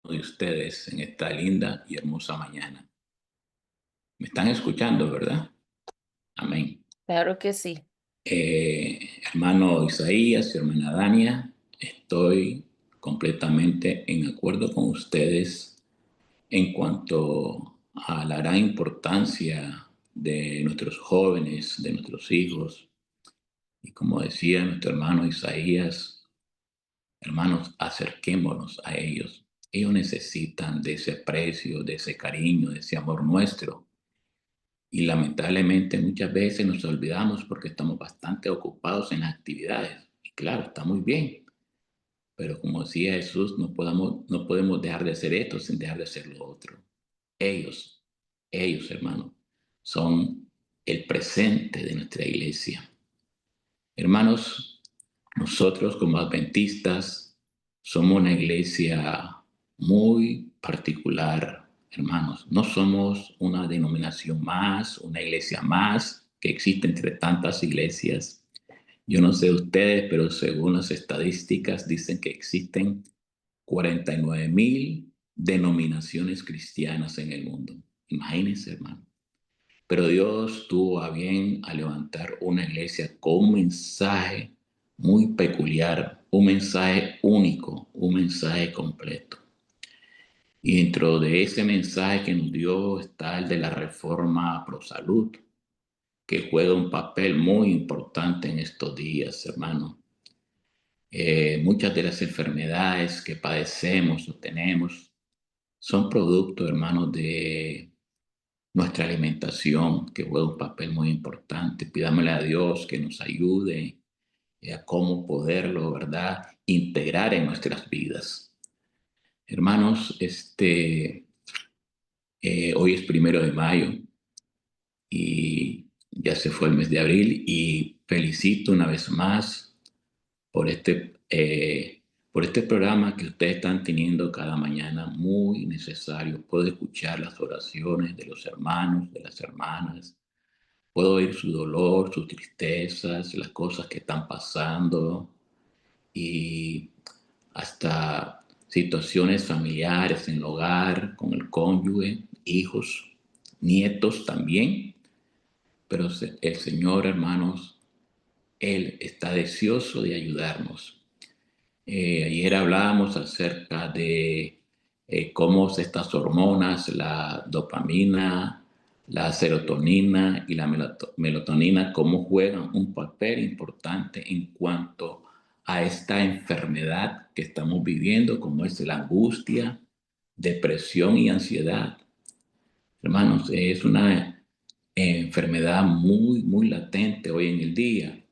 de ustedes en esta linda y hermosa mañana. Me están escuchando, ¿verdad? Amén. Claro que sí. Hermano Isaías y hermana Dania, estoy completamente en acuerdo con ustedes en cuanto a la gran importancia de nuestros jóvenes, de nuestros hijos. Y como decía nuestro hermano Isaías, hermanos, acerquémonos a ellos. Ellos necesitan de ese aprecio, de ese cariño, de ese amor nuestro. Y lamentablemente muchas veces nos olvidamos porque estamos bastante ocupados en las actividades. Y claro, está muy bien, pero como decía Jesús, no podemos dejar de hacer esto sin dejar de hacer lo otro. Ellos, ellos, hermanos, son el presente de nuestra iglesia. Hermanos, nosotros como adventistas somos una iglesia muy particular, hermanos. No somos una denominación más, una iglesia más que existe entre tantas iglesias. Yo no sé ustedes, pero según las estadísticas dicen que existen 49,000 denominaciones cristianas en el mundo. Imagínense, hermano. Pero Dios tuvo a bien a levantar una iglesia con un mensaje muy peculiar, un mensaje único, un mensaje completo. Y dentro de ese mensaje que nos dio está el de la reforma pro salud, que juega un papel muy importante en estos días, hermano. Muchas de las enfermedades que padecemos o tenemos son producto, hermanos, de nuestra alimentación, que juega un papel muy importante. Pidámosle a Dios que nos ayude a cómo poderlo, ¿verdad?, integrar en nuestras vidas. Hermanos, hoy es 1 de mayo y ya se fue el mes de abril y felicito una vez más por este programa que ustedes están teniendo cada mañana, muy necesario. Puedo escuchar las oraciones de los hermanos, de las hermanas. Puedo oír su dolor, sus tristezas, las cosas que están pasando y hasta situaciones familiares en el hogar, con el cónyuge, hijos, nietos también. Pero el Señor, hermanos, Él está deseoso de ayudarnos. Ayer hablábamos acerca de cómo estas hormonas, la dopamina, la serotonina y la melatonina, cómo juegan un papel importante en cuanto a esta enfermedad que estamos viviendo, como es la angustia, depresión y ansiedad. Hermanos, es una enfermedad muy, muy latente hoy en el día.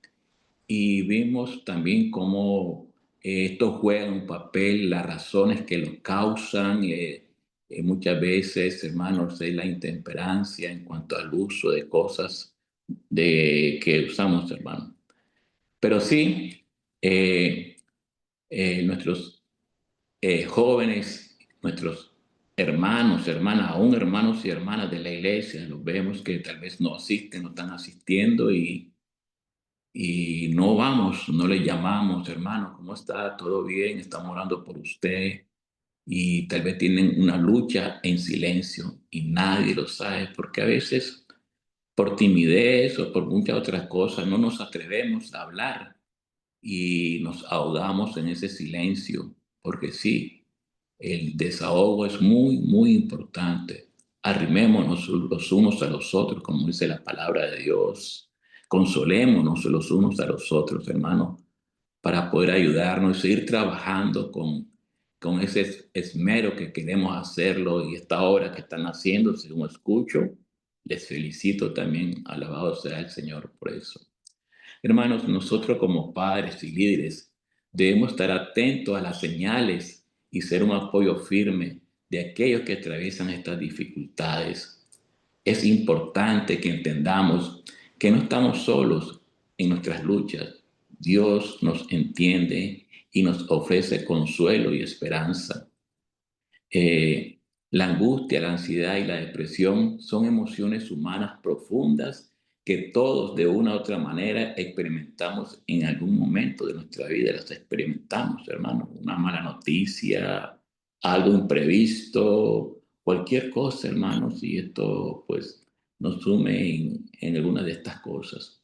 Y vimos también cómo esto juega un papel, las razones que lo causan. Muchas veces, hermanos, es la intemperancia en cuanto al uso de cosas que usamos, hermanos. Pero sí, eh, nuestros jóvenes, nuestros hermanos, hermanas, aún hermanos y hermanas de la iglesia, los vemos que tal vez no asisten, no están asistiendo y no vamos, no le llamamos, hermano, ¿cómo está? ¿Todo bien? Estamos orando por usted. Y tal vez tienen una lucha en silencio y nadie lo sabe, porque a veces por timidez o por muchas otras cosas no nos atrevemos a hablar y nos ahogamos en ese silencio, porque sí, el desahogo es muy, muy importante. Arrimémonos los unos a los otros, como dice la palabra de Dios. Consolémonos los unos a los otros, hermanos, para poder ayudarnos y seguir trabajando con ese esmero que queremos hacerlo y esta obra que están haciendo, según escucho. Les felicito también, alabado sea el Señor por eso. Hermanos, nosotros como padres y líderes debemos estar atentos a las señales y ser un apoyo firme de aquellos que atraviesan estas dificultades. Es importante que entendamos que no estamos solos en nuestras luchas. Dios nos entiende y nos ofrece consuelo y esperanza. Eh, la angustia, la ansiedad y la depresión son emociones humanas profundas que todos de una u otra manera experimentamos en algún momento de nuestra vida, las experimentamos, hermano. Una mala noticia, algo imprevisto, cualquier cosa, hermanos, y esto pues nos sume en alguna de estas cosas.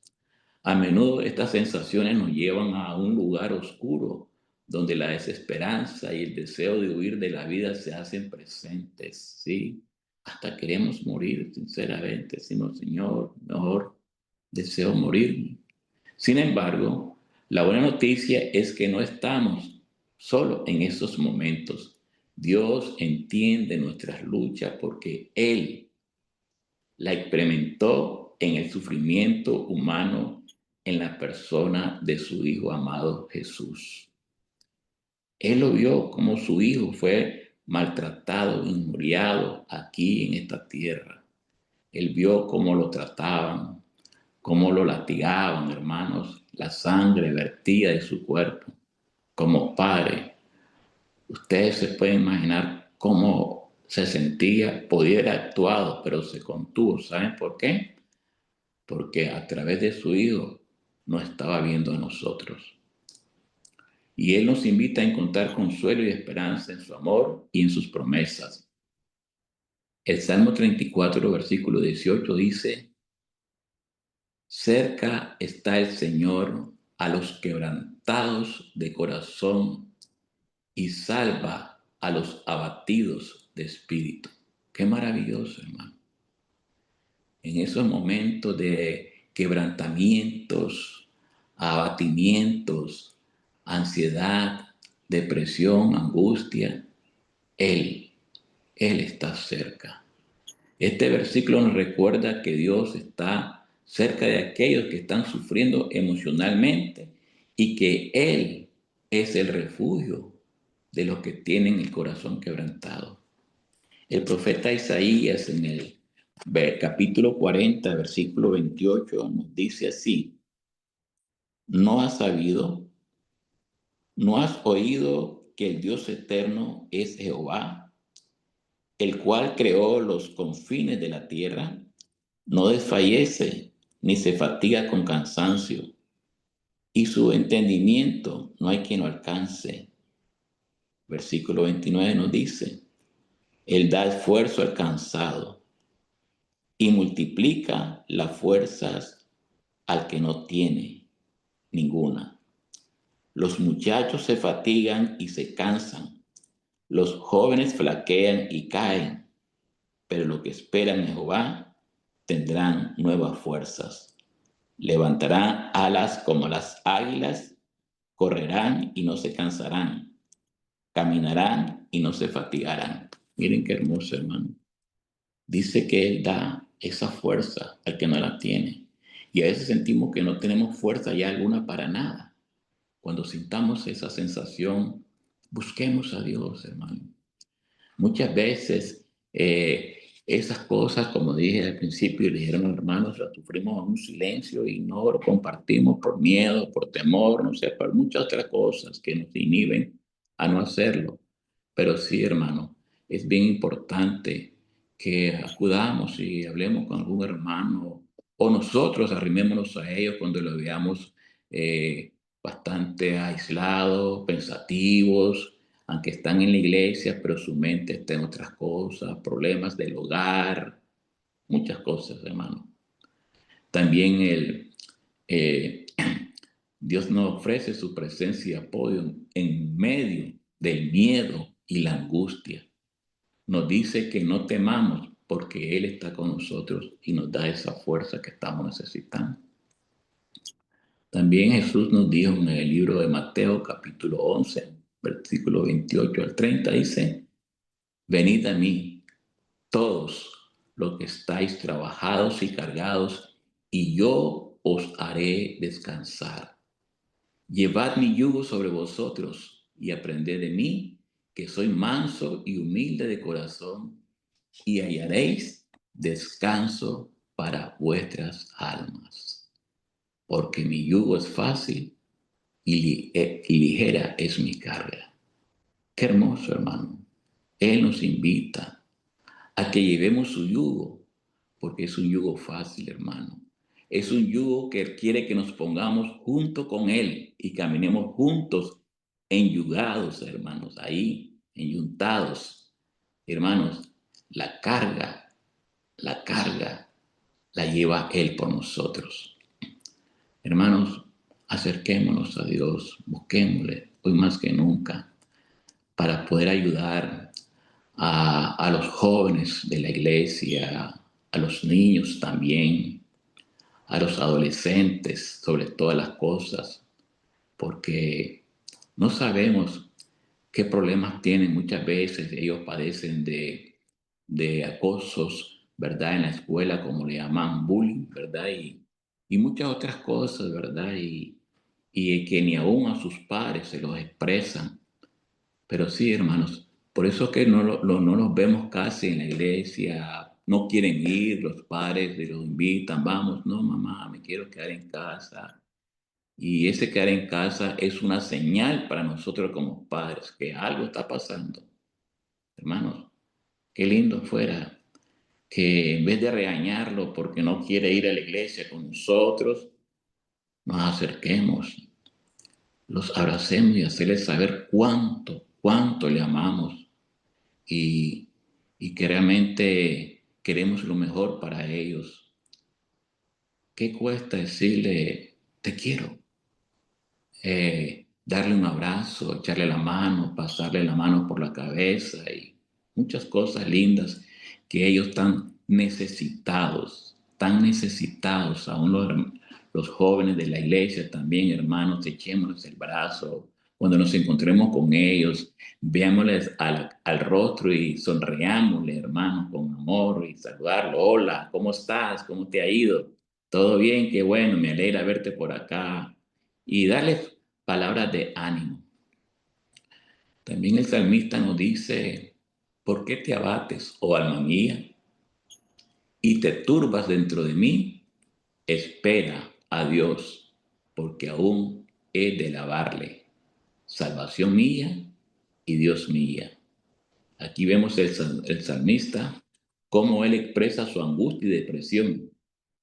A menudo estas sensaciones nos llevan a un lugar oscuro donde la desesperanza y el deseo de huir de la vida se hacen presentes, ¿sí? Hasta queremos morir, sinceramente, decimos, Señor, mejor deseo morir. Sin embargo, la buena noticia es que no estamos solo en esos momentos. Dios entiende nuestras luchas porque Él la experimentó en el sufrimiento humano en la persona de su Hijo amado Jesús. Él lo vio como su Hijo fue maltratado, injuriado aquí en esta tierra. Él vio cómo lo trataban, cómo lo latigaban, hermanos, la sangre vertida de su cuerpo. Como padre, ustedes se pueden imaginar cómo se sentía, podía haber actuado, pero se contuvo. ¿Saben por qué? Porque a través de su Hijo nos estaba viendo a nosotros. Y Él nos invita a encontrar consuelo y esperanza en su amor y en sus promesas. El Salmo 34, versículo 18 dice, cerca está el Señor a los quebrantados de corazón y salva a los abatidos de espíritu. Qué maravilloso, hermano. En esos momentos de quebrantamientos, abatimientos, ansiedad, depresión, angustia, Él, Él está cerca. Este versículo nos recuerda que Dios está cerca de aquellos que están sufriendo emocionalmente y que Él es el refugio de los que tienen el corazón quebrantado. El profeta Isaías en el capítulo 40, versículo 28 nos dice así, ¿no has sabido, no has oído que el Dios eterno es Jehová, el cual creó los confines de la tierra? No desfallece ni se fatiga con cansancio, y su entendimiento no hay quien lo alcance. Versículo 29 nos dice, Él da esfuerzo al cansado y multiplica las fuerzas al que no tiene ninguna. Los muchachos se fatigan y se cansan, los jóvenes flaquean y caen, pero los que esperan en Jehová tendrán nuevas fuerzas. Levantarán alas como las águilas, correrán y no se cansarán, caminarán y no se fatigarán. Miren qué hermoso, hermano. Dice que Él da esa fuerza al que no la tiene. Y a veces sentimos que no tenemos fuerza ya alguna para nada. Cuando sintamos esa sensación, busquemos a Dios, hermano. Muchas veces esas cosas, como dije al principio, y dijeron los hermanos, las sufrimos en un silencio y no lo compartimos por miedo, por temor, no sé, por muchas otras cosas que nos inhiben a no hacerlo. Pero sí, hermano, es bien importante que acudamos y hablemos con algún hermano o nosotros arrimémonos a ellos cuando lo veamos eh, bastante aislados, pensativos, aunque están en la iglesia, pero su mente está en otras cosas, problemas del hogar, muchas cosas, hermano. También eh, Dios nos ofrece su presencia y apoyo en medio del miedo y la angustia. Nos dice que no temamos porque Él está con nosotros y nos da esa fuerza que estamos necesitando. También Jesús nos dijo en el libro de Mateo capítulo 11, versículo 28 al 30, dice, venid a mí, todos los que estáis trabajados y cargados, y yo os haré descansar. Llevad mi yugo sobre vosotros y aprended de mí, que soy manso y humilde de corazón, y hallaréis descanso para vuestras almas. Porque mi yugo es fácil y ligera es mi carga. Qué hermoso, hermano. Él nos invita a que llevemos su yugo, porque es un yugo fácil, hermano. Es un yugo que quiere que nos pongamos junto con Él y caminemos juntos, enyugados, hermanos, ahí. enyuntados. Hermanos, la carga, la carga la lleva Él por nosotros. Hermanos, acerquémonos a Dios, busquémosle hoy más que nunca para poder ayudar a los jóvenes de la iglesia, a los niños también, a los adolescentes sobre todas las cosas, porque no sabemos qué problemas tienen. Muchas veces ellos padecen de acosos, ¿verdad? En la escuela, como le llaman bullying, ¿verdad? Y muchas otras cosas, ¿verdad? Y que ni aún a sus padres se los expresan. Pero sí, hermanos, por eso es que no los vemos casi en la iglesia, no quieren ir, los padres los invitan, vamos, no, mamá, me quiero quedar en casa. Y ese quedar en casa es una señal para nosotros como padres que algo está pasando. Hermanos, qué lindo fuera que en vez de regañarlo porque no quiere ir a la iglesia con nosotros, nos acerquemos, los abracemos y hacerles saber cuánto le amamos y, y que realmente queremos lo mejor para ellos. ¿Qué cuesta decirle, te quiero? Darle un abrazo, echarle la mano, pasarle la mano por la cabeza y muchas cosas lindas que ellos tan necesitados, aún los jóvenes de la iglesia también, hermanos, echémosles el brazo. Cuando nos encontremos con ellos, veámosles al rostro y sonreámosle, hermanos, con amor y saludarlo. Hola, ¿cómo estás? ¿Cómo te ha ido? ¿Todo bien? Qué bueno, me alegra verte por acá y darles palabras de ánimo. También el salmista nos dice, ¿por qué te abates, oh alma mía, y te turbas dentro de mí? Espera a Dios, porque aún he de alabarle, salvación mía y Dios mía. Aquí vemos el salmista, cómo él expresa su angustia y depresión,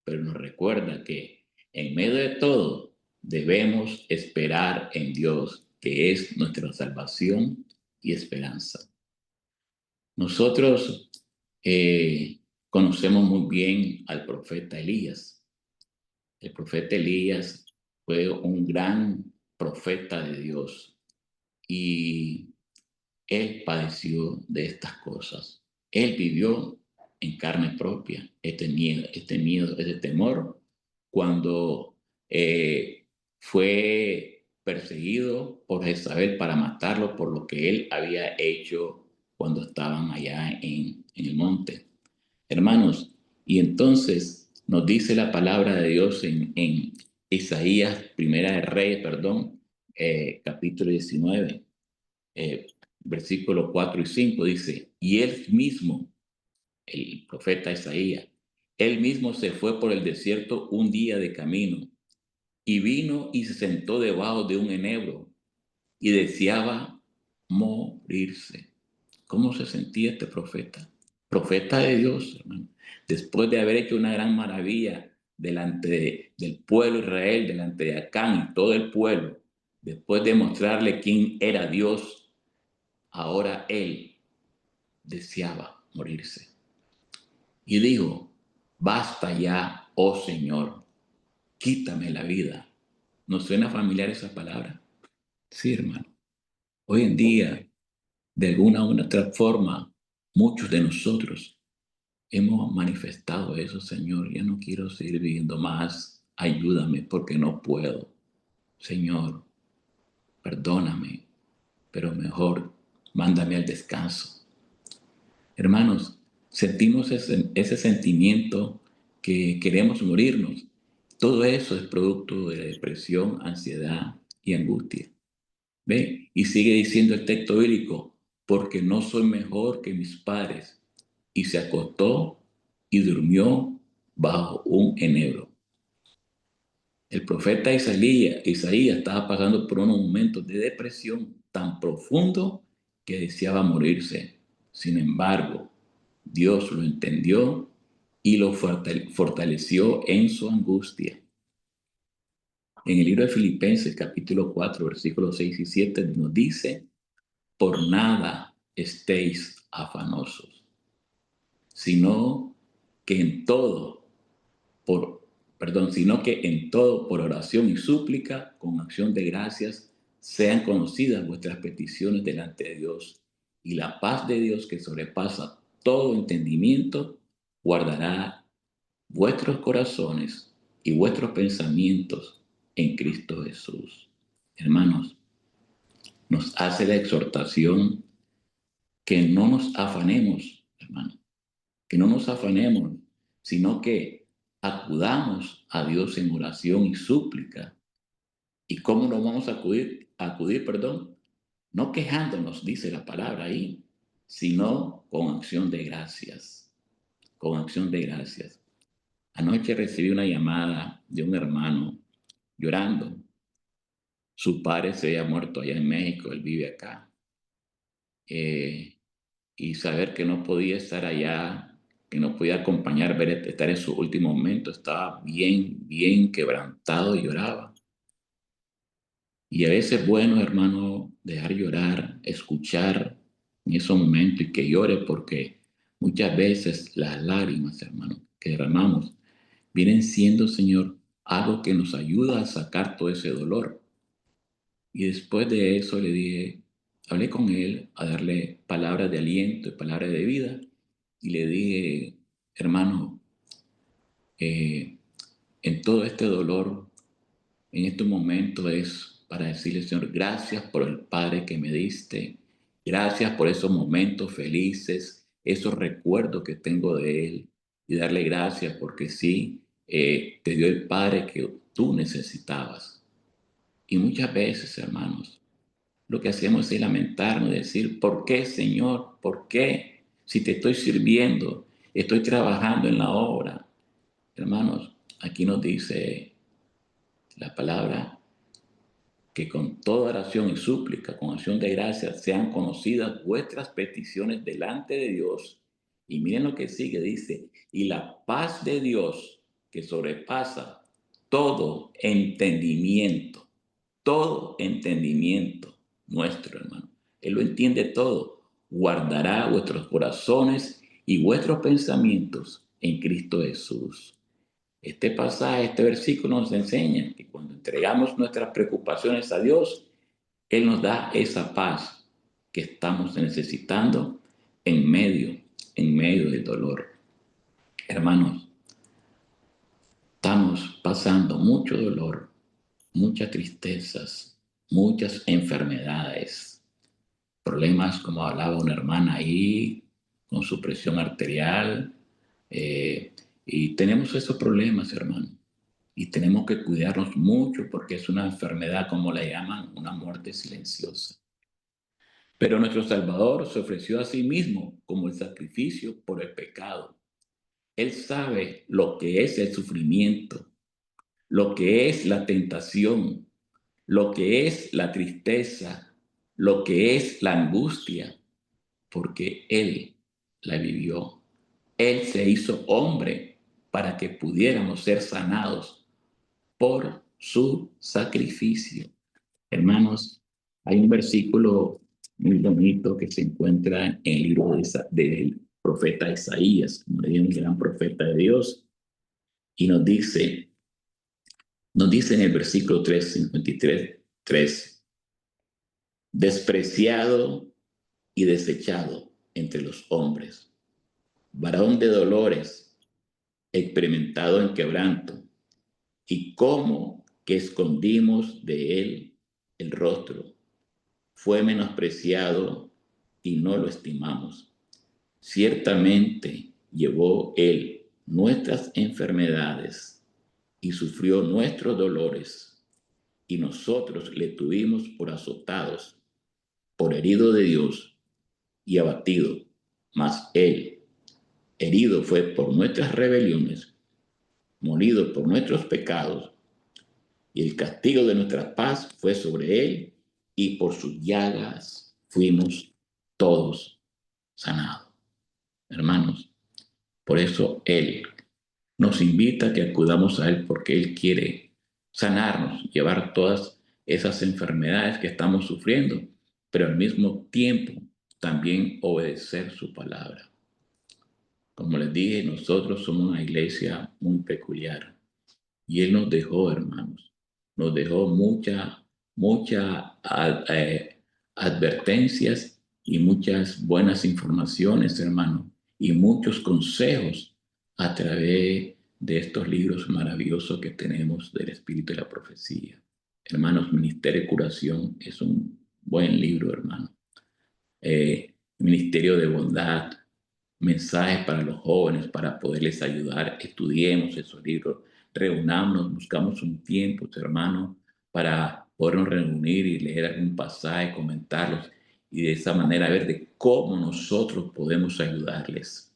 pero nos recuerda que en medio de todo debemos esperar en Dios, que es nuestra salvación y esperanza. Nosotros conocemos muy bien al profeta Elías. El profeta Elías fue un gran profeta de Dios y él padeció de estas cosas. Él vivió en carne propia este temor, cuando fue perseguido por Jezabel para matarlo por lo que él había hecho cuando estaban allá en el monte. Hermanos, y entonces nos dice la palabra de Dios en Isaías, Primera de Reyes, perdón, capítulo 19, versículos 4 y 5, dice, y él mismo, el profeta Isaías, él mismo se fue por el desierto un día de camino y vino y se sentó debajo de un enebro y deseaba morirse. ¿Cómo se sentía este profeta? Profeta de Dios, hermano. Después de haber hecho una gran maravilla delante del pueblo de Israel, delante de Acán y todo el pueblo, después de mostrarle quién era Dios, ahora él deseaba morirse. Y dijo, basta ya, oh Señor, quítame la vida. ¿Nos suena familiar esa palabra? Sí, hermano. Hoy en día, de alguna u otra forma, muchos de nosotros hemos manifestado eso, Señor. Ya no quiero seguir viviendo más. Ayúdame porque no puedo. Señor, perdóname, pero mejor mándame al descanso. Hermanos, sentimos ese sentimiento que queremos morirnos. Todo eso es producto de la depresión, ansiedad y angustia. ¿Ve? Y sigue diciendo el texto bíblico, porque no soy mejor que mis padres. Y se acostó y durmió bajo un enebro. El profeta Isaías estaba pasando por unos momentos de depresión tan profundo que deseaba morirse. Sin embargo, Dios lo entendió y lo fortaleció en su angustia. En el libro de Filipenses, capítulo 4, versículos 6 y 7, nos dice, por nada estéis afanosos, sino que en todo, sino que en todo por oración y súplica, con acción de gracias, sean conocidas vuestras peticiones delante de Dios, y la paz de Dios que sobrepasa todo entendimiento, guardará vuestros corazones y vuestros pensamientos en Cristo Jesús. Hermanos, nos hace la exhortación que no nos afanemos, hermanos, que no nos afanemos, sino que acudamos a Dios en oración y súplica. ¿Y cómo nos vamos a acudir, perdón? No quejándonos, dice la palabra ahí, sino con acción de gracias, con acción de gracias. Anoche recibí una llamada de un hermano llorando. Su padre se había muerto allá en México, él vive acá. Y saber que no podía estar allá, que no podía acompañar, estar en su último momento, estaba bien, bien quebrantado y lloraba. Y a veces es bueno, hermano, dejar llorar, escuchar en esos momentos y que llore, porque muchas veces las lágrimas, hermano, que derramamos, vienen siendo, Señor, algo que nos ayuda a sacar todo ese dolor. Y después de eso le dije, hablé con él a darle palabras de aliento y palabras de vida. Y le dije, hermano, eh, en todo este dolor, en este momento es para decirle, Señor, gracias por el Padre que me diste. Gracias por esos momentos felices, esos recuerdos que tengo de Él. Y darle gracias porque sí, te dio el Padre que tú necesitabas. Y muchas veces, hermanos, lo que hacemos es lamentarnos, decir, ¿por qué, Señor? ¿Por qué? Si te estoy sirviendo, estoy trabajando en la obra. Hermanos, aquí nos dice la palabra que con toda oración y súplica, con acción de gracias, sean conocidas vuestras peticiones delante de Dios. Y miren lo que sigue, dice, y la paz de Dios que sobrepasa todo entendimiento nuestro, hermano. Él lo entiende todo. Guardará vuestros corazones y vuestros pensamientos en Cristo Jesús. Este pasaje, este versículo nos enseña que cuando entregamos nuestras preocupaciones a Dios, Él nos da esa paz que estamos necesitando en medio del dolor. Hermanos, estamos pasando mucho dolor, muchas tristezas, muchas enfermedades, problemas como hablaba una hermana ahí, con su presión arterial, y tenemos esos problemas, hermano. Y tenemos que cuidarnos mucho porque es una enfermedad, como la llaman, una muerte silenciosa. Pero nuestro Salvador se ofreció a sí mismo como el sacrificio por el pecado. Él sabe lo que es el sufrimiento, lo que es la tentación, lo que es la tristeza, lo que es la angustia, porque Él la vivió. Él se hizo hombre para que pudiéramos ser sanados por su sacrificio. Hermanos, hay un versículo muy bonito que se encuentra en el libro del profeta Isaías, un gran profeta de Dios, y nos dice en el versículo 3, despreciado y desechado entre los hombres, varón de dolores, experimentado en quebranto, y cómo que escondimos de él el rostro. Fue menospreciado y no lo estimamos. Ciertamente llevó él nuestras enfermedades y sufrió nuestros dolores, y nosotros le tuvimos por azotados, por herido de Dios y abatido. Mas él, herido fue por nuestras rebeliones, molido por nuestros pecados, y el castigo de nuestra paz fue sobre él, y por sus llagas fuimos todos sanados. Hermanos, por eso Él nos invita a que acudamos a Él, porque Él quiere sanarnos, llevar todas esas enfermedades que estamos sufriendo, pero al mismo tiempo también obedecer su palabra. Como les dije, nosotros somos una iglesia muy peculiar y Él nos dejó, hermanos, nos dejó muchas advertencias y muchas buenas informaciones, hermanos, y muchos consejos a través de estos libros maravillosos que tenemos del Espíritu de la Profecía. Hermanos, Ministerio de Curación es un buen libro, hermano. Ministerio de Bondad, mensajes para los jóvenes, para poderles ayudar. Estudiemos esos libros, reunámonos, buscamos un tiempo, hermanos, para podernos reunir y leer algún pasaje, comentarlos y de esa manera ver de cómo nosotros podemos ayudarles.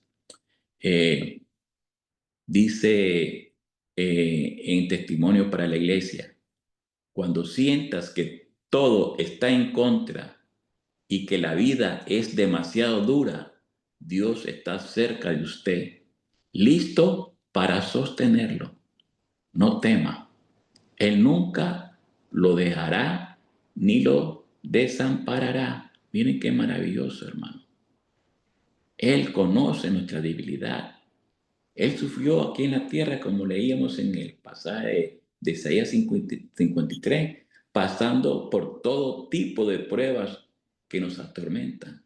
Dice en Testimonio para la Iglesia, cuando sientas que todo está en contra y que la vida es demasiado dura, Dios está cerca de usted, listo para sostenerlo. No tema. Él nunca lo dejará ni lo desamparará. Miren qué maravilloso, hermano. Él conoce nuestra debilidad. Él sufrió aquí en la tierra, como leíamos en el pasaje de Isaías 53, pasando por todo tipo de pruebas que nos atormentan.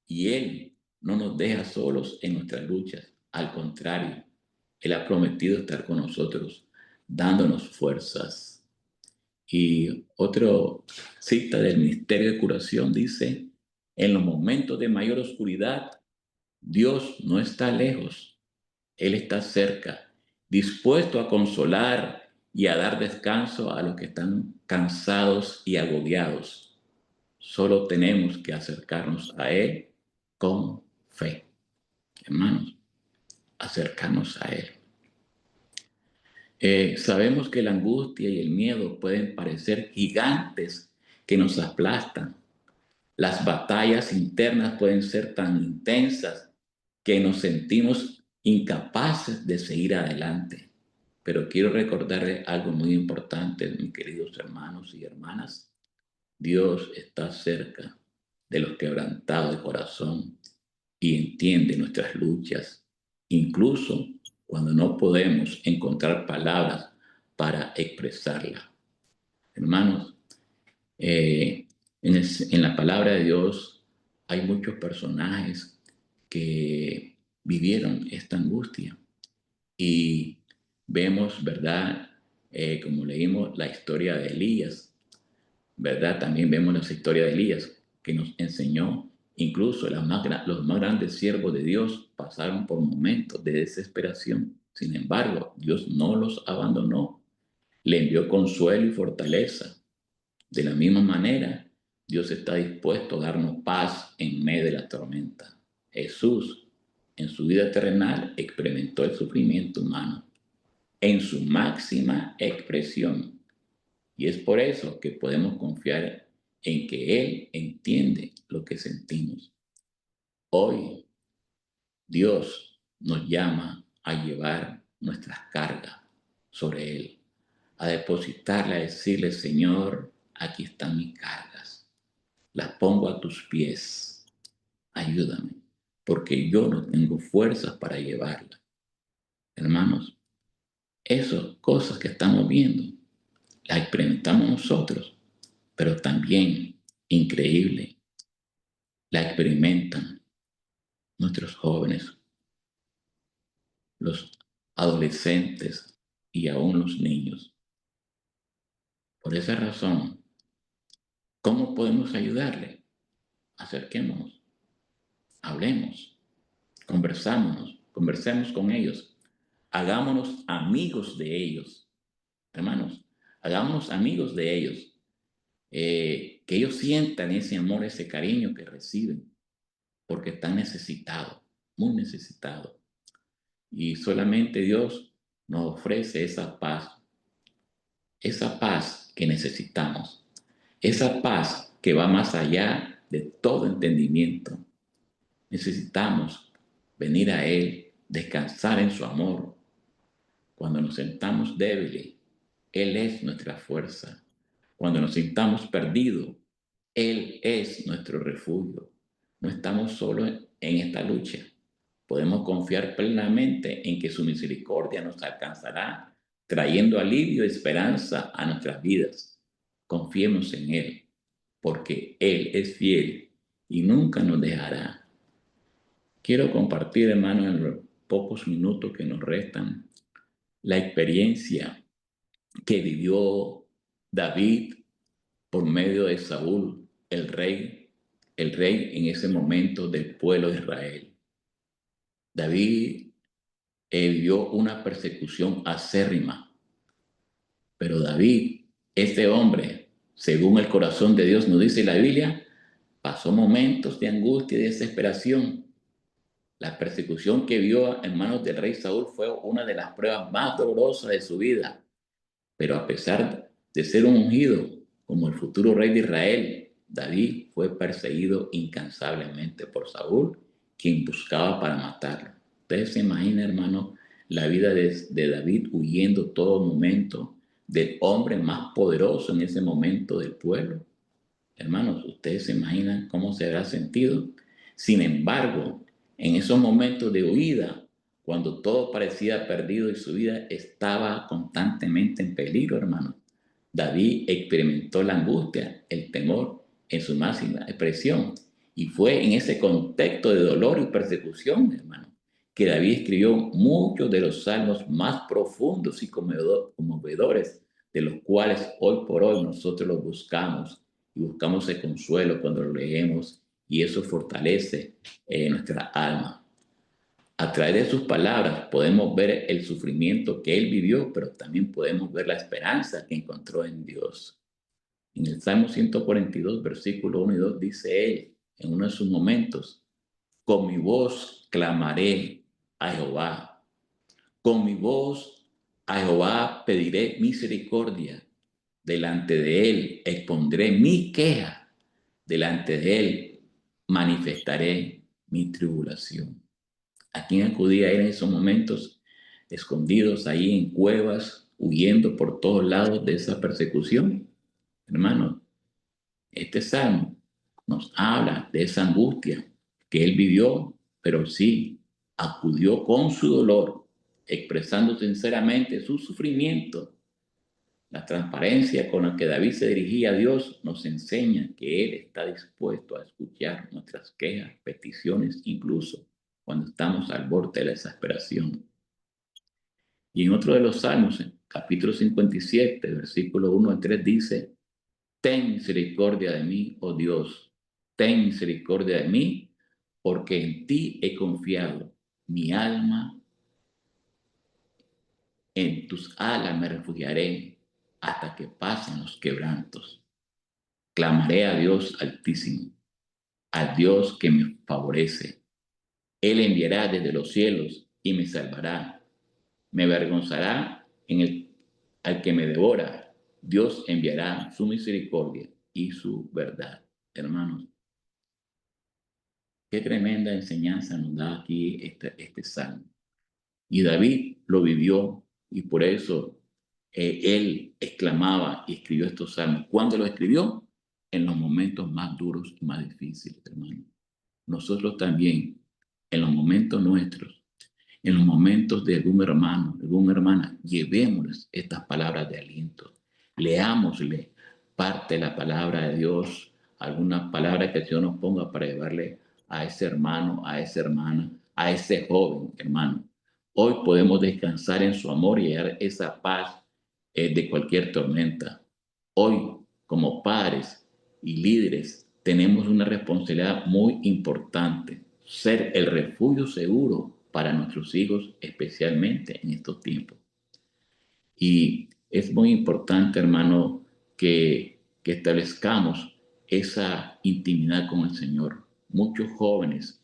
Y Él no nos deja solos en nuestras luchas. Al contrario, Él ha prometido estar con nosotros, dándonos fuerzas. Y otra cita del Ministerio de Curación dice, en los momentos de mayor oscuridad, Dios no está lejos, Él está cerca, dispuesto a consolar y a dar descanso a los que están cansados y agobiados. Solo tenemos que acercarnos a Él con fe. Hermanos, acercarnos a Él. Sabemos que la angustia y el miedo pueden parecer gigantes que nos aplastan. Las batallas internas pueden ser tan intensas que nos sentimos incapaces de seguir adelante. Pero quiero recordarles algo muy importante, mis queridos hermanos y hermanas. Dios está cerca de los quebrantados de corazón y entiende nuestras luchas, incluso cuando no podemos encontrar palabras para expresarla. Hermanos, en la palabra de Dios hay muchos personajes que vivieron esta angustia y vemos, ¿verdad? Como leímos la historia de Elías, ¿verdad? También vemos la historia de Elías que nos enseñó, incluso los más grandes siervos de Dios pasaron por momentos de desesperación. Sin embargo, Dios no los abandonó, le envió consuelo y fortaleza. De la misma manera, Dios está dispuesto a darnos paz en medio de la tormenta. Jesús, en su vida terrenal, experimentó el sufrimiento humano en su máxima expresión. Y es por eso que podemos confiar en que Él entiende lo que sentimos. Hoy Dios nos llama a llevar nuestras cargas sobre Él, a depositarle, a decirle, Señor, aquí están mis cargas, las pongo a tus pies, ayúdame, porque yo no tengo fuerzas para llevarlas. Hermanos, esas cosas que estamos viendo, las experimentamos nosotros, pero también, increíble, la experimentan nuestros jóvenes, los adolescentes y aún los niños. Por esa razón, ¿cómo podemos ayudarle? Acerquémonos, hablemos, conversemos con ellos, hagámonos amigos de ellos. Hermanos, hagámonos amigos de ellos, que ellos sientan ese amor, ese cariño que reciben, porque están necesitados, muy necesitados. Y solamente Dios nos ofrece esa paz que necesitamos, esa paz que va más allá de todo entendimiento. Necesitamos venir a Él, descansar en su amor. Cuando nos sentamos débiles, Él es nuestra fuerza. Cuando nos sintamos perdidos, Él es nuestro refugio. no estamos solos en esta lucha. Podemos confiar plenamente en que su misericordia nos alcanzará, trayendo alivio y esperanza a nuestras vidas. Confiemos en Él, porque Él es fiel y nunca nos dejará. Quiero compartir, hermano, en los pocos minutos que nos restan, la experiencia que vivió David por medio de Saúl, el rey en ese momento del pueblo de Israel. David vivió una persecución acérrima, pero David, este hombre, según el corazón de Dios nos dice la Biblia, pasó momentos de angustia y desesperación. La persecución que vio en manos del rey Saúl fue una de las pruebas más dolorosas de su vida. Pero a pesar de ser un ungido como el futuro rey de Israel, David fue perseguido incansablemente por Saúl, quien buscaba para matarlo. Ustedes se imaginan, hermano, la vida de David huyendo todo momento del hombre más poderoso en ese momento del pueblo. Hermanos, ustedes se imaginan cómo se habrá sentido. Sin embargo, en esos momentos de huida, cuando todo parecía perdido y su vida estaba constantemente en peligro, hermanos, David experimentó la angustia, el temor en su máxima expresión. Y fue en ese contexto de dolor y persecución, hermano, que David escribió muchos de los salmos más profundos y conmovedores, de los cuales hoy por hoy nosotros los buscamos y buscamos el consuelo cuando lo leemos, y eso fortalece nuestra alma. A través de sus palabras podemos ver el sufrimiento que él vivió, pero también podemos ver la esperanza que encontró en Dios. En el Salmo 142, versículo 1 y 2, dice él, en uno de sus momentos: con mi voz clamaré a Jehová, con mi voz a Jehová pediré misericordia, delante de él expondré mi queja, delante de él manifestaré mi tribulación. ¿A quién acudía él en esos momentos? Escondidos ahí en cuevas, huyendo por todos lados de esa persecución. Hermanos, este salmo nos habla de esa angustia que él vivió, pero sí acudió con su dolor, expresando sinceramente su sufrimiento. La transparencia con la que David se dirigía a Dios nos enseña que Él está dispuesto a escuchar nuestras quejas, peticiones, incluso cuando estamos al borde de la desesperación. Y en otro de los salmos, en capítulo 57, versículo 1 al 3, dice: ten misericordia de mí, oh Dios, ten misericordia de mí, porque en ti he confiado. Mi alma, en tus alas me refugiaré hasta que pasen los quebrantos. Clamaré a Dios Altísimo, a Dios que me favorece. Él enviará desde los cielos y me salvará. Me avergonzará al que me devora. Dios enviará su misericordia y su verdad. Hermanos, qué tremenda enseñanza nos da aquí este salmo. Y David lo vivió, y por eso él exclamaba y escribió estos salmos. ¿Cuándo lo escribió? En los momentos más duros y más difíciles, hermano. Nosotros también, en los momentos nuestros, en los momentos de algún hermano, alguna hermana, llevémosles estas palabras de aliento. Leámosle parte de la palabra de Dios, alguna palabra que el Señor nos ponga para llevarle a ese hermano, a esa hermana, a ese joven, hermano. Hoy podemos descansar en su amor y hallar esa paz de cualquier tormenta. Hoy, como padres y líderes, tenemos una responsabilidad muy importante: ser el refugio seguro para nuestros hijos, especialmente en estos tiempos. Y es muy importante, hermano, que establezcamos esa intimidad con el Señor. Muchos jóvenes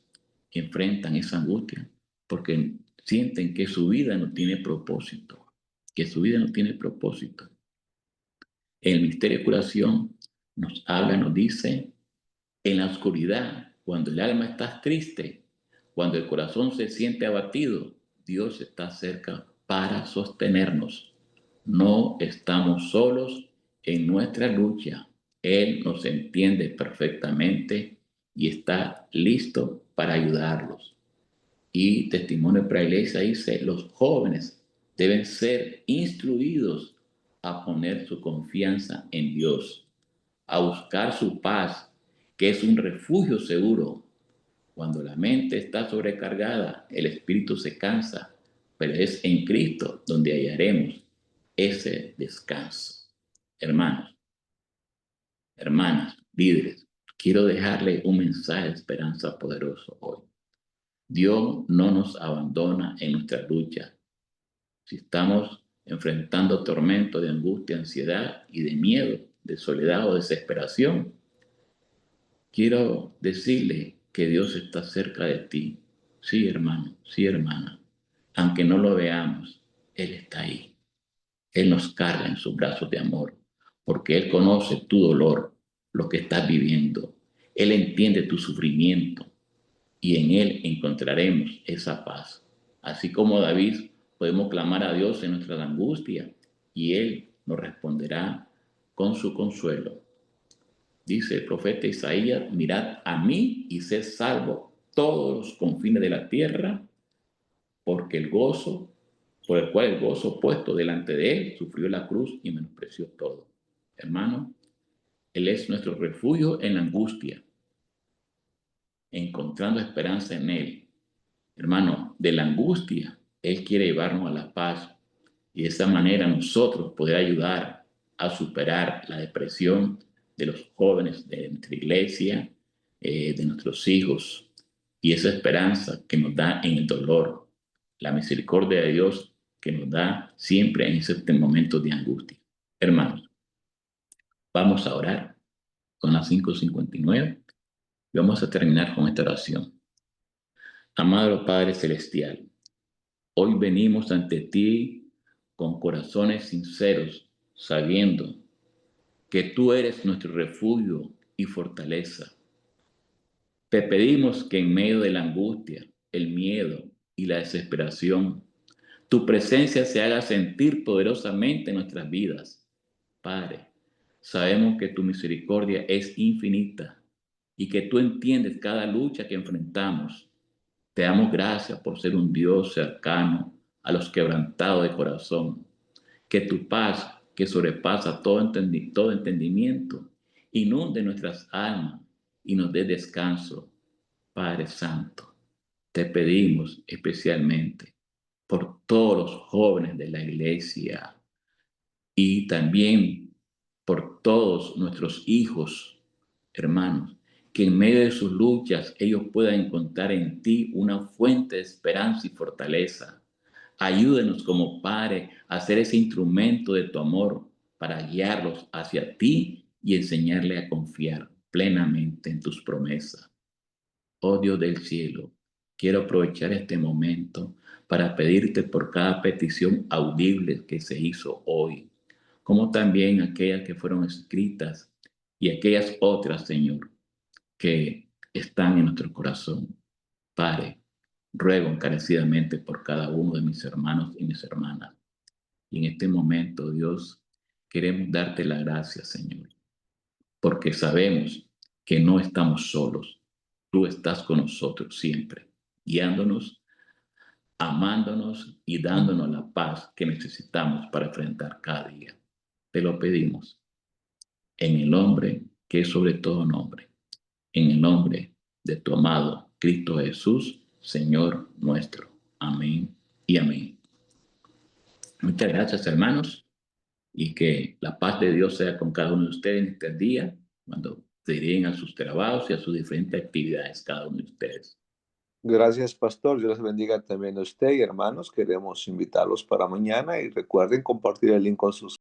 enfrentan esa angustia porque sienten que su vida no tiene propósito, que su vida no tiene propósito. El misterio de curación nos habla, nos dice: en la oscuridad, cuando el alma está triste, cuando el corazón se siente abatido, Dios está cerca para sostenernos. No estamos solos en nuestra lucha. Él nos entiende perfectamente y está listo para ayudarlos. Y Testimonio para la Iglesia dice, los jóvenes deben ser instruidos a poner su confianza en Dios, a buscar su paz, que es un refugio seguro. Cuando la mente está sobrecargada, el espíritu se cansa, pero es en Cristo donde hallaremos ese descanso. Hermanos, hermanas, líderes, quiero dejarle un mensaje de esperanza poderoso hoy. Dios no nos abandona en nuestra lucha. Si estamos enfrentando tormentos de angustia, ansiedad y de miedo, de soledad o desesperación, quiero decirle que Dios está cerca de ti. Sí, hermano, sí, hermana. Aunque no lo veamos, Él está ahí. Él nos carga en sus brazos de amor, porque Él conoce tu dolor, lo que estás viviendo. Él entiende tu sufrimiento y en Él encontraremos esa paz. Así como David, podemos clamar a Dios en nuestra angustia y Él nos responderá con su consuelo. Dice el profeta Isaías, mirad a mí y sed salvo todos los confines de la tierra, porque el gozo, por el cual el gozo puesto delante de Él, sufrió la cruz y menospreció todo. Hermano, Él es nuestro refugio en la angustia, encontrando esperanza en Él. Hermano, de la angustia, Él quiere llevarnos a la paz y de esa manera nosotros poder ayudar a superar la depresión de los jóvenes de nuestra iglesia, de nuestros hijos y esa esperanza que nos da en el dolor, la misericordia de Dios que nos da siempre en esos momentos de angustia. Hermanos, vamos a orar. Son las 5:59 y vamos a terminar con esta oración. Amado Padre Celestial, hoy venimos ante ti con corazones sinceros, sabiendo que tú eres nuestro refugio y fortaleza. Te pedimos que en medio de la angustia, el miedo y la desesperación, tu presencia se haga sentir poderosamente en nuestras vidas. Padre, sabemos que tu misericordia es infinita y que tú entiendes cada lucha que enfrentamos. Te damos gracias por ser un Dios cercano a los quebrantados de corazón. Que tu paz, que sobrepasa todo entendimiento, inunde nuestras almas y nos dé descanso. Padre Santo, te pedimos especialmente por todos los jóvenes de la iglesia y también por todos nuestros hijos, hermanos, que en medio de sus luchas ellos puedan encontrar en ti una fuente de esperanza y fortaleza. Ayúdenos como Padre a ser ese instrumento de tu amor para guiarlos hacia ti y enseñarle a confiar plenamente en tus promesas. Oh Dios del cielo, quiero aprovechar este momento para pedirte por cada petición audible que se hizo hoy, como también aquellas que fueron escritas y aquellas otras, Señor, que están en nuestro corazón. Padre, ruego encarecidamente por cada uno de mis hermanos y mis hermanas. Y en este momento, Dios, queremos darte la gracia, Señor, porque sabemos que no estamos solos. Tú estás con nosotros siempre, guiándonos, amándonos y dándonos la paz que necesitamos para enfrentar cada día. Te lo pedimos en el nombre que es sobre todo nombre, en el nombre de tu amado Cristo Jesús, Señor nuestro. Amén y amén. Muchas gracias, hermanos, y que la paz de Dios sea con cada uno de ustedes en este día, cuando se dirigen a sus trabajos y a sus diferentes actividades, cada uno de ustedes. Gracias, pastor. Dios les bendiga también a usted y hermanos. Queremos invitarlos para mañana y recuerden compartir el link con sus